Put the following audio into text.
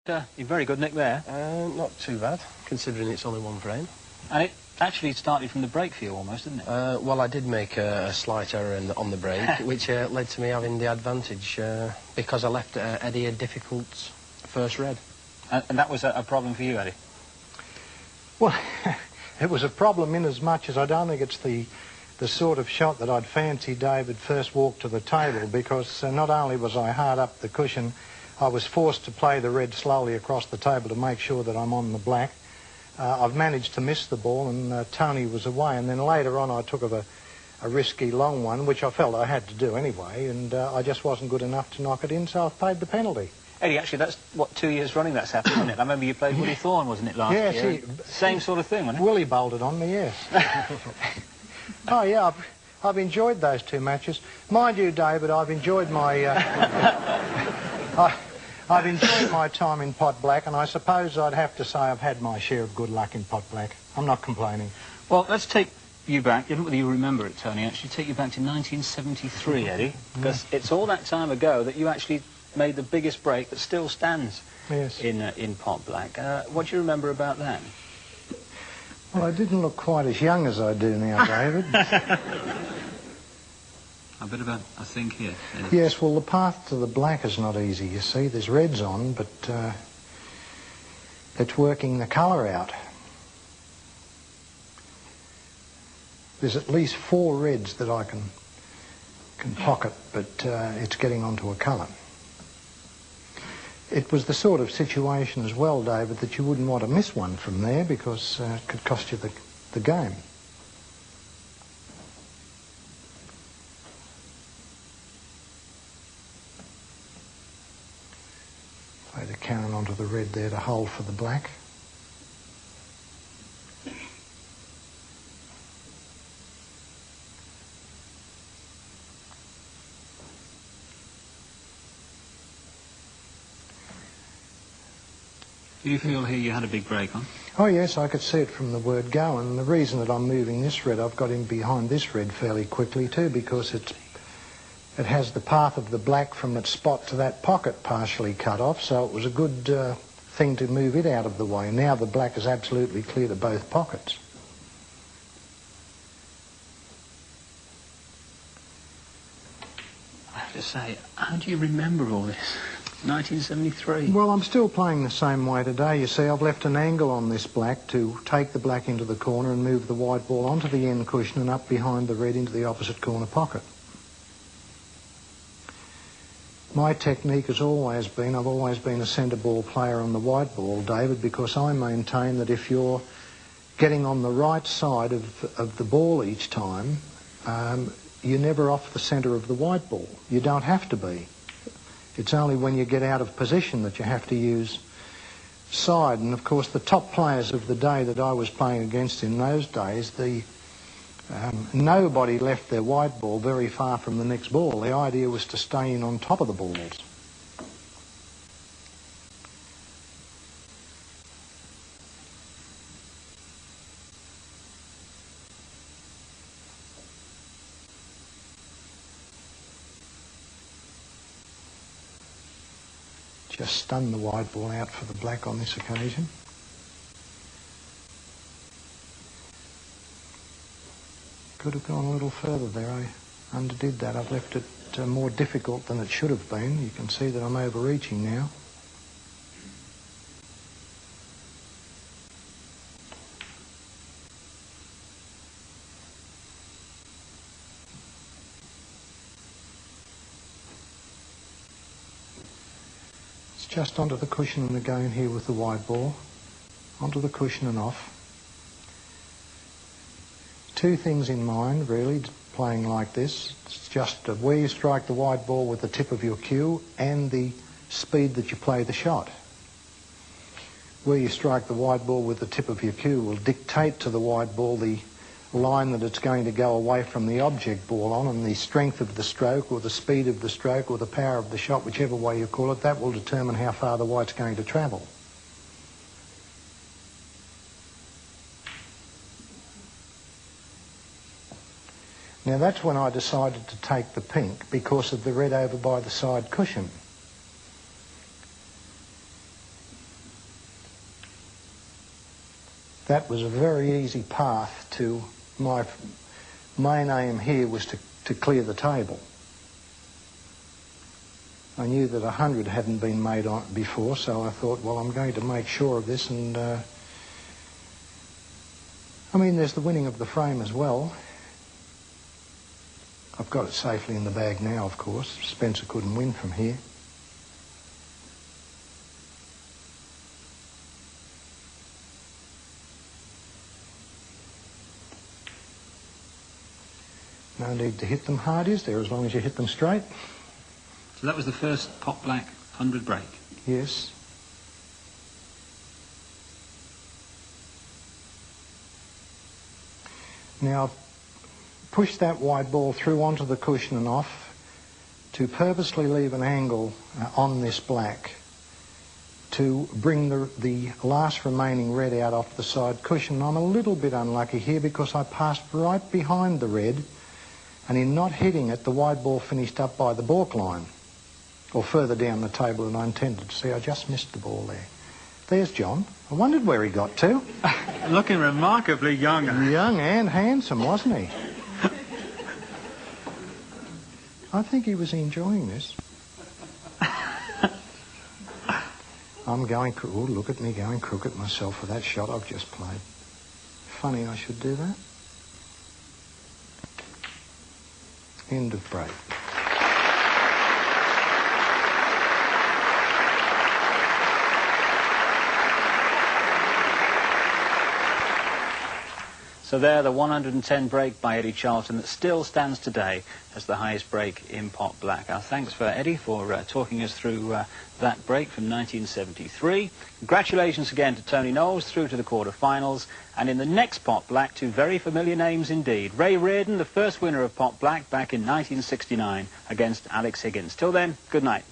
You're very good, Nick, there. Not too bad, considering it's only one frame. And it actually started from the brake for you almost, didn't it? Well, I did make a slight error on the brake, which led to me having the advantage, because I left Eddie a difficult first red. And that was a problem for you, Eddie? Well, it was a problem in as much as I don't think it's the sort of shot that I'd fancy David first walked to the table, because not only was I hard up the cushion, I was forced to play the red slowly across the table to make sure that I'm on the black. I've managed to miss the ball, and Tony was away, and then later on I took a risky long one, which I felt I had to do anyway, and I just wasn't good enough to knock it in, so I've paid the penalty. Eddie, actually, that's, what, 2 years running that's happened, isn't it? I remember you played Willie Thorne, wasn't it, last year? Yes, same sort of thing, wasn't it? Willie bowled it on me, yes. Oh, yeah, I've enjoyed those two matches. Mind you, David, I've enjoyed my... I've enjoyed my time in pot black, and I suppose I'd have to say I've had my share of good luck in pot black. I'm not complaining. Well, let's take you back. I don't know whether you remember it, Tony. Actually, take you back to 1973, Eddie, because it's all that time ago that you actually made the biggest break that still stands in pot black. What do you remember about that? Well, I didn't look quite as young as I do now, David. A bit of a think here. Yes, well, the path to the black is not easy, you see. There's reds on, but it's working the colour out. There's at least 4 reds that I can pocket, but it's getting onto a colour. It was the sort of situation as well, David, that you wouldn't want to miss one from there, because it could cost you the game. Play the cannon onto the red there to hold for the black. Do you feel here you had a big break on? Oh yes, I could see it from the word go, and the reason that I'm moving this red, I've got in behind this red fairly quickly too, because it has the path of the black from its spot to that pocket partially cut off, so it was a good thing to move it out of the way. Now the black is absolutely clear to both pockets. I have to say, how do you remember all this? 1973. Well, I'm still playing the same way today. You see, I've left an angle on this black to take the black into the corner and move the white ball onto the end cushion and up behind the red into the opposite corner pocket. My technique has always been, I've always been a centre ball player on the white ball, David, because I maintain that if you're getting on the right side of the ball each time, you're never off the centre of the white ball. You don't have to be. It's only when you get out of position that you have to use side. And of course the top players of the day that I was playing against in those days, nobody left their white ball very far from the next ball. The idea was to stay in on top of the balls. Just stun the white ball out for the black on this occasion. Could have gone a little further there. I underdid that. I've left it more difficult than it should have been. You can see that I'm overreaching now. Just onto the cushion and again here with the white ball. Onto the cushion and off. 2 things in mind, really, playing like this. It's just where you strike the white ball with the tip of your cue and the speed that you play the shot. Where you strike the white ball with the tip of your cue will dictate to the white ball the line that it's going to go away from the object ball on, and the strength of the stroke or the speed of the stroke or the power of the shot, whichever way you call it, that will determine how far the white's going to travel. Now that's when I decided to take the pink, because of the red over by the side cushion. that was a very easy path to my main aim here was to clear the table. I knew that 100 hadn't been made on before, so I thought, well, I'm going to make sure of this, and I mean, there's the winning of the frame as well. I've got it safely in the bag now, of course. Spencer couldn't win from here. No need to hit them hard, is there, as long as you hit them straight? So that was the first pot black 100 break? Yes. Now, push that white ball through onto the cushion and off to purposely leave an angle on this black to bring the last remaining red out off the side cushion. I'm a little bit unlucky here because I passed right behind the red, and in not hitting it, the white ball finished up by the baulk line, or further down the table than I intended. See, I just missed the ball there. There's John. I wondered where he got to. Looking remarkably young. Young and handsome, wasn't he? I think he was enjoying this. I'm going... Oh, look at me going crooked myself for that shot I've just played. Funny I should do that. End of break. So there, the 110 break by Eddie Charlton that still stands today as the highest break in pot black. Our thanks for Eddie for talking us through that break from 1973. Congratulations again to Tony Knowles through to the quarter-finals. And in the next pot black, two very familiar names indeed. Ray Reardon, the first winner of pot black back in 1969 against Alex Higgins. Till then, good night.